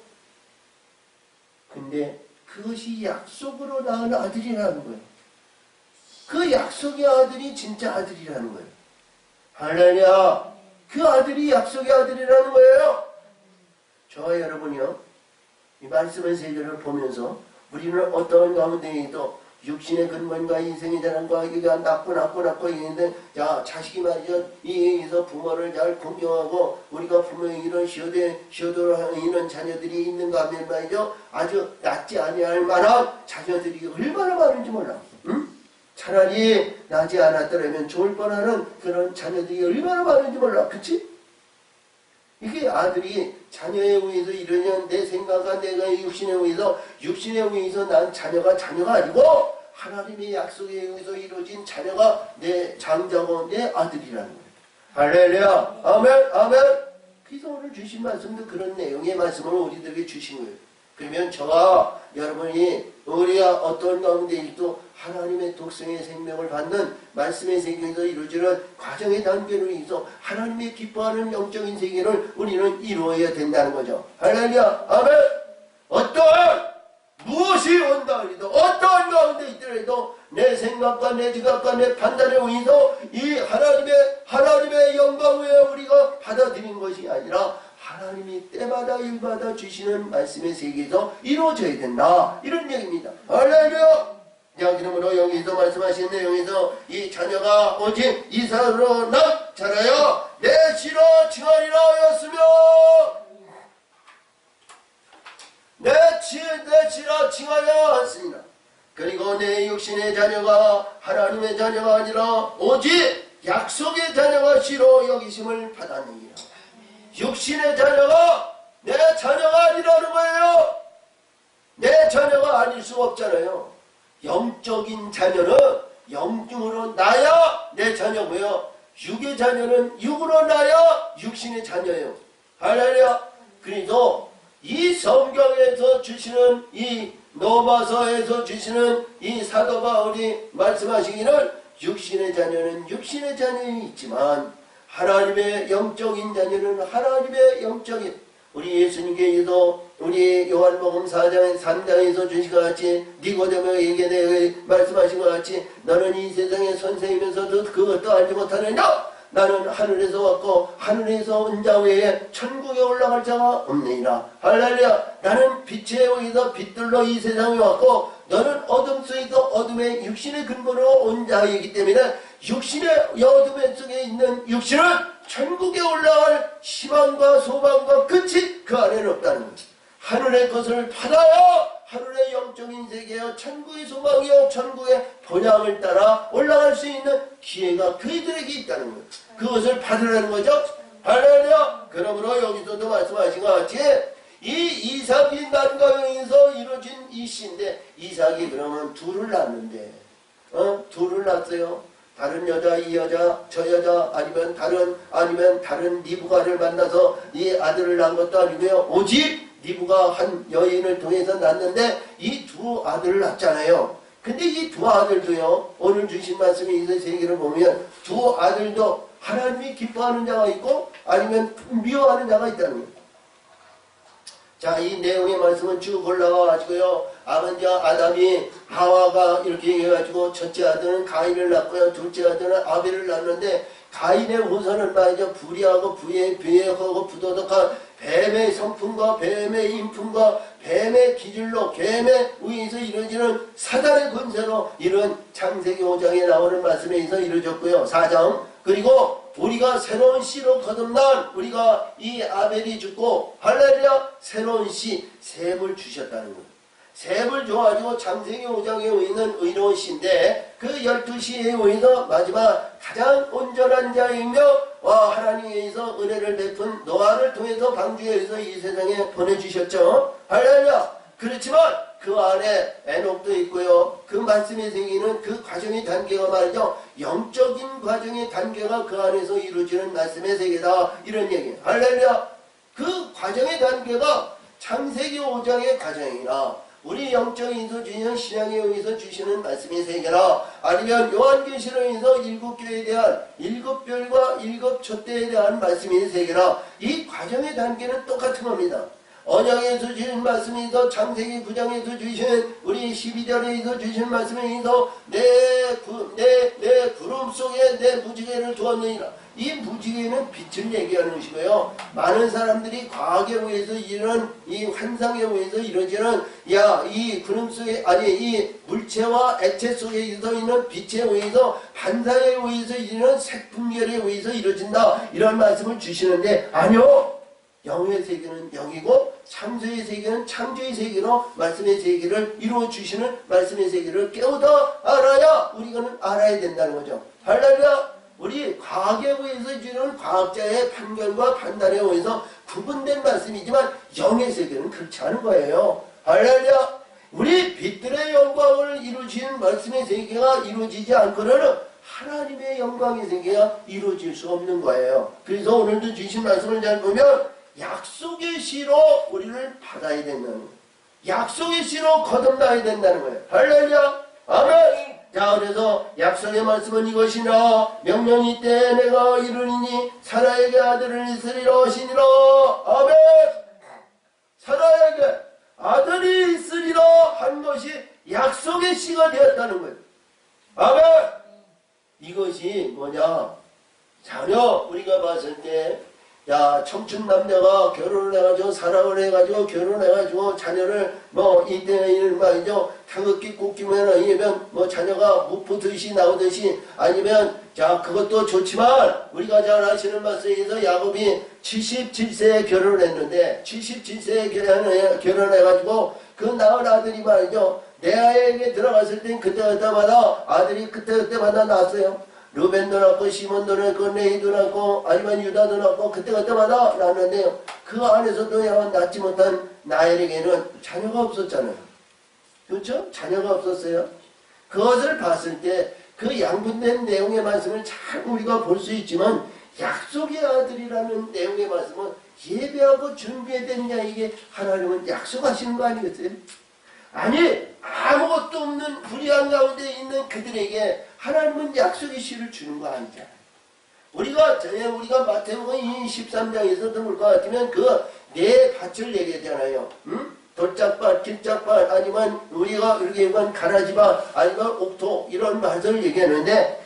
근데 그것이 약속으로 낳은 아들이라는 거예요. 그 약속의 아들이 진짜 아들이라는 거예요. 할렐루야. 그 아들이 약속의 아들이라는 거예요. 저와 여러분이요, 이 말씀의 세계를 보면서 우리는 어떤 가운데에도 육신의 근본과 인생의 자랑과 이가 낳고 있는데, 자, 자식이 말이죠, 이에서 부모를 잘 공경하고 우리가 부모의 이런 시어도를 이런 자녀들이 있는가 하면 말이죠, 아주 낫지 아니할 만한 자녀들이 얼마나 많은지 몰라. 응? 차라리 나지 않았더라면 좋을 뻔하는 그런 자녀들이 얼마나 많은지 몰라. 그치? 이게 아들이 자녀에 의해서 이러냐, 내 생각과 내가 육신에 의해서 난 자녀가 아니고 하나님의 약속에 의해서 이루어진 자녀가 내 장자고 내 아들이라는 거예요. 할렐루야. 아멘. 아멘. 그래서 오늘 주신 말씀도 그런 내용의 말씀을 우리들에게 주신 거예요. 그러면 저와 여러분이 우리가 어떤 가운데에도 하나님의 독생의 생명을 받는 말씀의 세계에서 이루어지는 과정의 단계로 있어 하나님의 기뻐하는 영적인 세계를 우리는 이루어야 된다는 거죠. 할렐루야. 아멘. 어떠한 무엇이 온다 해도 어떠한 가운데 있더라도 내 생각과 내 지각과 내 판단에 의해서 이 하나님의 영광을 우리가 받아들인 것이 아니라 하나님이 때마다 일마다 주시는 말씀의 세계에서 이루어져야 된다. 이런 얘기입니다. 할렐루야. 자, 그러므로 여기서 말씀하신 내용에서 이 자녀가 오직 이삭으로 자라여 내 씨로 칭하리라 하였으며 내 씨로 칭하여 하였습니다. 그리고 내 육신의 자녀가 하나님의 자녀가 아니라 오직 약속의 자녀가 씨로 여기심을 받았느니라. 육신의 자녀가 내 자녀가 아니라는 거예요. 내 자녀가 아닐 수 없잖아요. 영적인 자녀는 영적으로 나야 내 자녀고요. 육의 자녀는 육으로 나야 육신의 자녀예요. 할렐루야. 그래서 이 성경에서 주시는 이 로마서에서 주시는 이 사도 바울이 말씀하시기를 육신의 자녀는 육신의 자녀이 있지만 하나님의 영적인 자녀는 하나님의 영적인 우리 예수님께서 우리 요한복음 3장에서 주신 것 같이 니고데모에게 대해 말씀하신 것 같이 너는 이 세상의 선생이면서도 그것도 알지 못하느냐? 나는 하늘에서 왔고 하늘에서 온 자 외에 천국에 올라갈 자가 없느니라. 할렐루야. 나는 빛에 의해서 빛들로 이 세상에 왔고 너는 어둠 속에서 어둠의 육신의 근본으로 온 자이기 때문에 육신의 어둠 속에 있는 육신은 천국에 올라갈 희망과 소망과 끝이 그 안에는 없다는 거지. 하늘의 것을 받아야 하늘의 영적인 세계여 천국의 소망이여 천국의 본향을 따라 올라갈 수 있는 기회가 그들에게 있다는 거예요. 그것을 받으라는 거죠. 할렐루야. 그러므로 여기서도 말씀하신 것 같이 이 이삭이 난가형에서 이루어진 이 씨인데 이삭이 그러면 둘을 낳았는데 둘을 낳았어요. 다른 여자, 이 여자, 저 여자 아니면 다른 니부가를 만나서 이 아들을 낳은 것도 아니고요. 오직 니부가 한 여인을 통해서 낳았는데 이 두 아들을 낳잖아요. 근데 이 두 아들도요. 오늘 주신 말씀의 이 세계를 보면 두 아들도 하나님이 기뻐하는 자가 있고 아니면 미워하는 자가 있다는 거예요. 자, 이 내용의 말씀은 쭉 올라와가지고요. 아버지 아담이 하와가 이렇게 해가지고 첫째 아들은 가인을 낳고요. 둘째 아들은 아벨을 낳는데 가인의 후손은 말이죠. 불의하고 부해하고 부도덕한 뱀의 성품과 뱀의 인품과 뱀의 기질로 뱀에 의해서 이루어지는 사단의 권세로 이런 창세기 5장에 나오는 말씀에 의해서 이루어졌고요. 4장 그리고 우리가 새로운 씨로 거듭난 우리가 이 아벨이 죽고 할렐루야 새로운 씨 셈을 주셨다는 거예요. 셈을 줘가지고 창세기 5장에 있는 의로운 씨인데 그 12씨에 의해서 마지막 가장 온전한 자이며 하나님에 의해서 은혜를 베푼 노아를 통해서 방주에 의해서 이 세상에 보내주셨죠. 할렐루야. 그렇지만 그 안에 에녹도 있고요. 그 말씀에 생기는 그 과정의 단계가 말이죠. 영적인 과정의 단계가 그 안에서 이루어지는 말씀의 세계다. 이런 얘기예요. 할렐루야. 그 과정의 단계가 창세기 5장의 과정이라 우리 영적인 인서 주시는 신앙에 의해서 주시는 말씀의 세계라 아니면 요한계시로 인해서 일곱 교회에 대한 일곱 별과 일곱 촛대에 대한 말씀의 세계라 이 과정의 단계는 똑같은 겁니다. 언약에서 주신 말씀에서 창세기 9장에서 주신 우리 12절에서 주신 말씀에서 내 구름 속에 내 무지개를 두었느니라. 이 무지개는 빛을 얘기하는 것이고요. 많은 사람들이 과학에 의해서 이런 이 환상에 의해서 이루어지는 이 구름 속에 이 물체와 액체 속에 있는 빛에 의해서 반사에 의해서 이루어지는 색분별에 의해서 이루어진다. 이런 말씀을 주시는데 아니요. 영의 세계는 영이고 창조의 세계는 창조의 세계로 말씀의 세계를 이루어주시는 말씀의 세계를 깨우다 알아야 우리가 알아야 된다는 거죠. 할렐루야. 우리 과학에 의해서 주는 과학자의 판결과 판단에 의해서 구분된 말씀이지만 영의 세계는 그렇지 않은 거예요. 할렐루야. 우리 빛들의 영광을 이루어지는 말씀의 세계가 이루어지지 않고는 하나님의 영광의 세계가 이루어질 수 없는 거예요. 그래서 오늘도 주신 말씀을 잘 보면 약속의 씨로 우리를 받아야 된다는 거예요. 약속의 씨로 거듭나야 된다는 거예요. 할렐루야. 아멘. 자, 그래서 약속의 말씀은 이것이나 명령이 때 내가 이르리니 사라에게 아들을 있으리라 하시니라. 아멘. 사라에게 아들이 있으리라 한 것이 약속의 씨가 되었다는 거예요. 아멘. 이것이 뭐냐? 전혀 우리가 봤을 때 청춘 남녀가 결혼을 해가지고 사랑을 해가지고 결혼해가지고 자녀를 이때는 말이죠. 태극기 꽂기면 아니면 자녀가 무포듯이 나오듯이 아니면 그것도 좋지만 우리가 잘 아시는 말씀에서 야곱이 77세에 결혼을 했는데 77세에 결혼해가지고 그 낳은 아들이 말이죠. 레아에게 들어갔을 땐 그때마다 아들이 그때마다 낳았어요. 루벤도 낳고 시몬도 낳고 레이도 낳고 아니면 유다도 낳고 그때마다 낳았는데요. 그 안에서도 낳지 못한 나엘에게는 자녀가 없었잖아요. 그렇죠? 자녀가 없었어요. 그것을 봤을 때 그 양분된 내용의 말씀을 잘 우리가 볼 수 있지만 약속의 아들이라는 내용의 말씀은 예배하고 준비된 자에게 하나님은 약속하시는 거 아니겠어요? 아니 아무것도 없는 불의한 가운데 있는 그들에게 하나님은 약속의 씨를 주는 거 아니잖아요. 우리가 마태복음 23장에서도 볼 것 같으면 그 네 밭을 얘기하잖아요. 돌짝밭, 길짝밭, 아니면 우리가 이렇게 얘기한 가라지밭, 아니면 옥토 이런 밭을 얘기하는데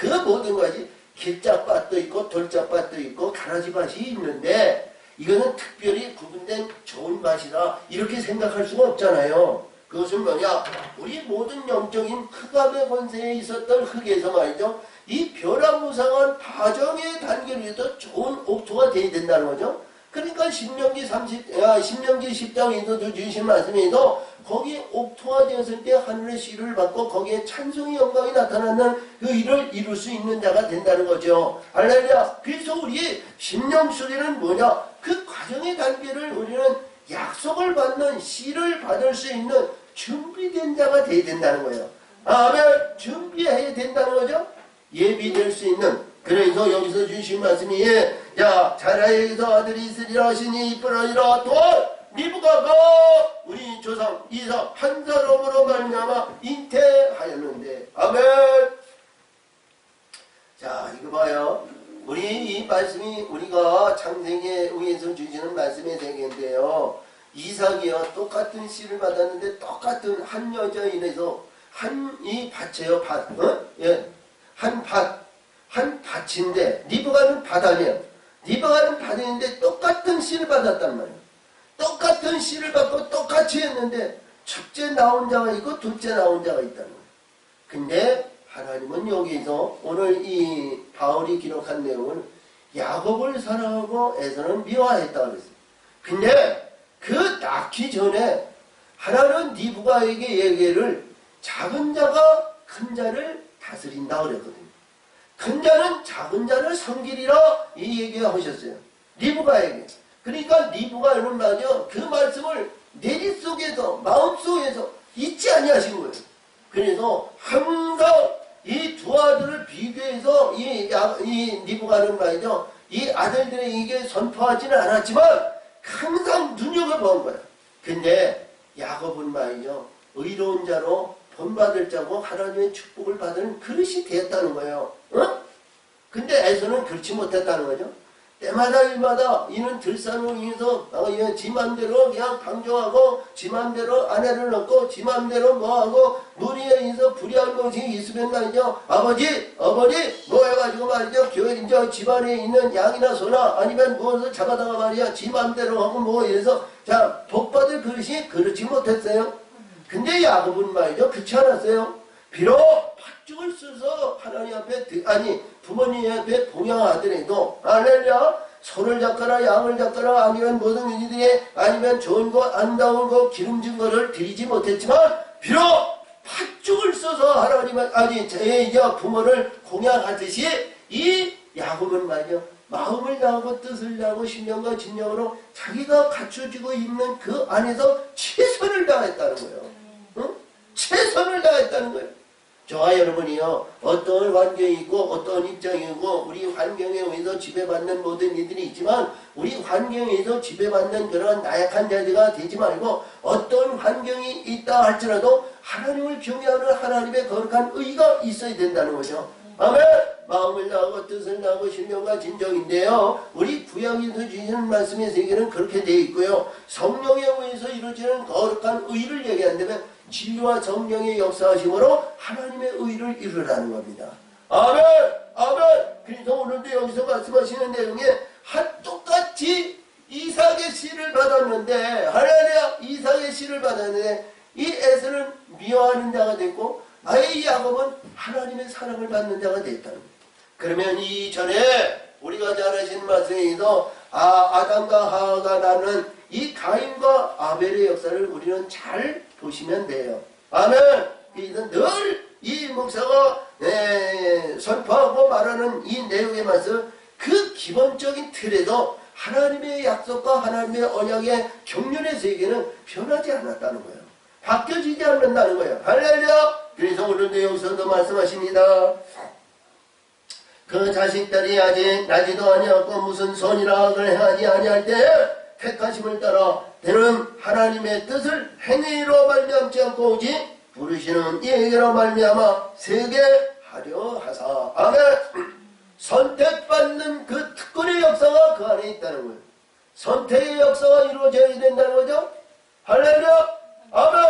그 모든 것이 길짝밭도 있고 돌짝밭도 있고 가라지밭이 있는데 이거는 특별히 구분된 좋은 밭이다 이렇게 생각할 수가 없잖아요. 그것은 뭐냐? 우리 모든 영적인 흑암의 권세에 있었던 흙에서 말이죠. 이 변화무쌍한 과정의 단계로도 좋은 옥토가 되어야 된다는 거죠. 그러니까 신명기 10장에서도 주신 말씀에도 거기 옥토가 되었을 때 하늘의 씨를 받고 거기에 찬송의 영광이 나타나는 그 일을 이룰 수 있는 자가 된다는 거죠. 할렐루야. 그래서 우리 심령 속에는 뭐냐? 그 과정의 단계를 우리는 약속을 받는 씨를 받을 수 있는 준비된 자가 되어야 된다는 거예요. 아멘. 준비해야 된다는 거죠. 예비될 수 있는. 그래서 여기서 주신 말씀이 자라에게서 아들이 있으리라 하시니 이쁘라니라 또한 리브가가 우리 조상 이삭 한 사람으로 말미암아 잉태하였는데 아멘. 자, 이거 봐요. 우리 이 말씀이 우리가 창세기에 의해서 주시는 말씀의 세계인데요. 이삭이요 똑같은 씨를 받았는데 똑같은 한 여자인에서 이 밭이에요 밭, 예, 한 밭인데 리브가는 밭 아니에요. 리브가는 밭인데 똑같은 씨를 받았단 말이에요. 똑같은 씨를 받고 똑같이 했는데 첫째 나온 자가 있고 둘째 나온 자가 있다는 거예요. 근데 하나님은 여기서 오늘 이 바울이 기록한 내용은 야곱을 사랑하고 에서는 미워했다고 그랬어요. 근데 그 낳기 전에 하나는 리브가에게 얘기를 작은 자가 큰 자를 다스린다고 그랬거든요. 큰 자는 작은 자를 섬기리라 이 얘기를 하셨어요. 리브가에게. 그러니까 리브가는 말이죠. 그 말씀을 내리 속에서 마음속에서 잊지 아니하신 거예요. 그래서 항상 이 두 아들을 비교해서 이 리브가는 말이죠. 이 아들들에게 선포하지는 않았지만 항상 눈여겨본 거예요. 근데 야곱은 말이죠. 의로운 자로 본받을 자고 하나님의 축복을 받은 그릇이 되었다는 거예요. 근데 에서는 그렇지 못했다는 거죠. 때마다 일마다 이는 들산으로 인해서 지 맘대로 그냥 방종하고 지 맘대로 아내를 넣고 지 맘대로 뭐하고 무리에 인해서 불의한 것이 있으면 말이죠. 아버지 어머니 뭐 해가지고 말이죠. 교회 이제 집안에 있는 양이나 소나 아니면 무엇을 잡아다가 말이야 지 맘대로 하고 뭐 이래서 자 복받을 그릇이 그렇지 못했어요. 근데 야곱은 말이죠. 그렇지 않았어요. 비록 팥죽을 써서 하나님 앞에 부모님 앞에 봉양하더라도 할렐루야 소를 잡거나 양을 잡거나 아니면 모든 이들이 아니면 좋은 거 아름다운 거 기름진 거를 드리지 못했지만 비록 팥죽을 써서 하나님을 부모를 공양하듯이 이 야곱은 말이죠. 마음을 다하고 뜻을 다하고 신령과 진정으로 자기가 갖춰지고 있는 그 안에서 최선을 다했다는 거예요. 응? 최선을 다했다는 거예요. 저와 여러분이요 어떤 환경이 있고 어떤 입장이고 우리 환경에 의해서 지배받는 모든 이들이 있지만 우리 환경에 의해서 지배받는 그런 나약한 자들가 되지 말고 어떤 환경이 있다 할지라도 하나님을 경외하는 하나님의 거룩한 의가 있어야 된다는 거죠. 아멘. 마음을 다하고 뜻을 다하고 신령과 진정인데요. 우리 구약에서 주시는 말씀의 세계는 그렇게 되어 있고요. 성령에 의해서 이루어지는 거룩한 의를 얘기한다면 진리와 성령의 역사하심으로 하나님의 의를 이루라는 겁니다. 아멘! 아멘! 그래서 오늘도 여기서 말씀하시는 내용에 똑같이 이삭의 씨를 받았는데 할렐루야! 이삭의 씨를 받았는데 이 에서는 미워하는 자가 됐고 아이 야곱은 하나님의 사랑을 받는 자가 됐다는 거예요. 그러면 이전에 우리가 잘 아시는 말씀에서 아담과 하와가 낳는 이 가인과 아벨의 역사를 우리는 잘 보시면 돼요. 아멘. 그래서 늘 이 목사가 선포하고 말하는 이 내용의 말씀 그 기본적인 틀에도 하나님의 약속과 하나님의 언약의 경륜의 세계는 변하지 않았다는 거예요. 바뀌어지지 않는다는 거예요. 할렐루야. 그래서 오늘도 여기서도 말씀하십니다. 그 자식들이 아직 나지도 아니하고 무슨 선이라 악을 행하지 아니할 때 택하심을 따라 때는 하나님의 뜻을 행위로 말미암지 않고 오지 부르시는 이에게로 말미암아 세게 하려 하사. 아멘. 선택받는 그 특권의 역사가 그 안에 있다는 거예요. 선택의 역사가 이루어져야 된다는 거죠. 할렐루야. 아멘.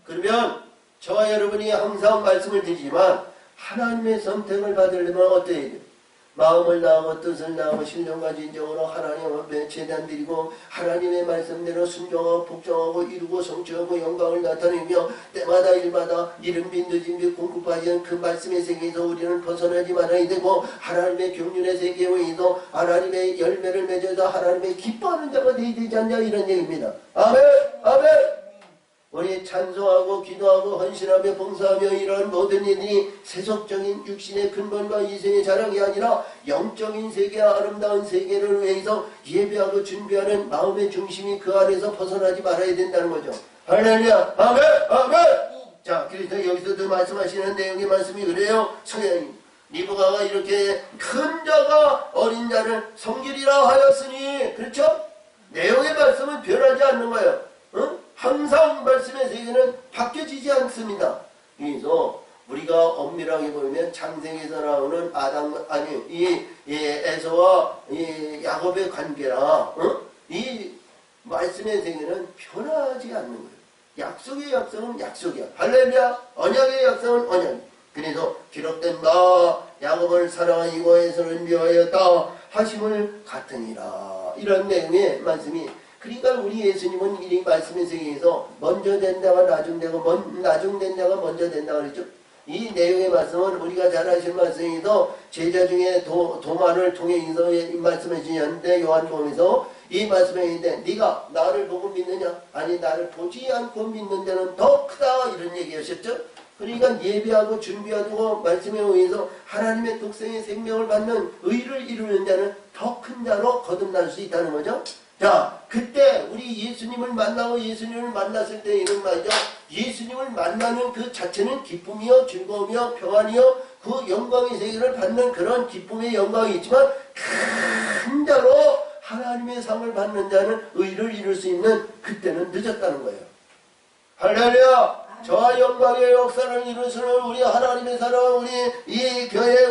그러면 저와 여러분이 항상 말씀을 드리지만 하나님의 선택을 받으려면 어때야 돼요? 마음을 다하고 뜻을 다하고 신령과 진정으로 하나님 앞에 제단 드리고 하나님의 말씀대로 순종하고 복종하고 이루고 성취하고 영광을 나타내며 때마다 일마다 이른 빈 늦은 빈 공급하지 않은 그 말씀의 세계에서 우리는 벗어나지 말아야 되고 하나님의 경륜의 세계에 의해서 하나님의 열매를 맺어서 하나님의 기뻐하는 자가 되어야 되지 않냐 이런 얘기입니다. 아멘. 아멘. 우리 찬송하고 기도하고 헌신하며 봉사하며 이러한 모든 일이 세속적인 육신의 근본과 이생의 자랑이 아니라 영적인 세계와 아름다운 세계를 위해서 예배하고 준비하는 마음의 중심이 그 안에서 벗어나지 말아야 된다는 거죠. 할렐루야. 아멘. 아멘. 자, 그래서 여기서도 말씀하시는 내용의 말씀이 그래요. 성령님 리브가가 이렇게 큰 자가 어린 자를 섬기리라 하였으니 그렇죠? 내용의 말씀은 변하지 않는 거예요. 응? 항상 말씀의 세계는 바뀌어지지 않습니다. 그래서 우리가 엄밀하게 보면 창세기에서 나오는 이 에서와 이 야곱의 관계라 이 말씀의 세계는 변하지 않는 거예요. 약속의 약속은 약속이야. 할렐루야. 언약의 약속은 언약. 그래서 기록된다. 야곱을 사랑하고 에서를 미워하였다 하심을 같으니라. 이런 내용의 말씀이. 그러니까 우리 예수님은 이 말씀의 세계에서 먼저 된 자가 나중되고 나중된 자가 먼저 된다 그랬죠. 이 내용의 말씀은 우리가 잘 아실 말씀에서 제자 중에 도마를 통해서 이 말씀을 주셨는데 요한복음에서 이 말씀에 있는데 네가 나를 보고 믿느냐? 아니 나를 보지 않고 믿는 자는 더 크다 이런 얘기하셨죠. 그러니까 예배하고 준비하고 말씀에 의해서 하나님의 독생의 생명을 받는 의를 이루는 자는 더 큰 자로 거듭날 수 있다는 거죠. 자, 그때 우리 예수님을 만나고 예수님을 만났을 때 이런 말이죠. 예수님을 만나는 그 자체는 기쁨이요 즐거움이요 평안이요 그 영광의 세계를 받는 그런 기쁨의 영광이 있지만 큰 자로 하나님의 상을 받는 자는 의를 이룰 수 있는 그때는 늦었다는 거예요. 할렐루야. 저와 영광의 역사를 이루시는 우리 하나님의 사랑, 우리 이 교회에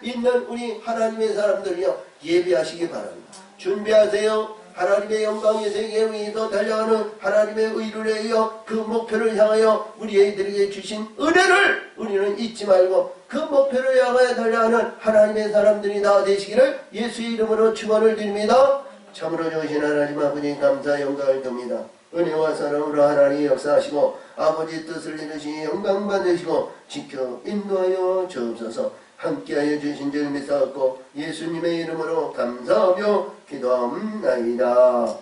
있는 우리 하나님의 사람들이요 예배하시기 바랍니다. 준비하세요. 하나님의 영광의 세계에 위해서 달려가는 하나님의 의를 위하여 그 목표를 향하여 우리에게 주신 은혜를 우리는 잊지 말고 그 목표를 향하여 달려가는 하나님의 사람들이 다 되시기를 예수의 이름으로 축원을 드립니다. 참으로 좋으신 하나님 아버지 감사 영광을 드립니다. 은혜와 사랑으로 하나님이 역사하시고 아버지 뜻을 이루시 영광 받으시고 지켜 인도하여 주옵소서. 함께하여 주신 줄 믿사옵고 예수님의 이름으로 감사하며 기도하옵나이다.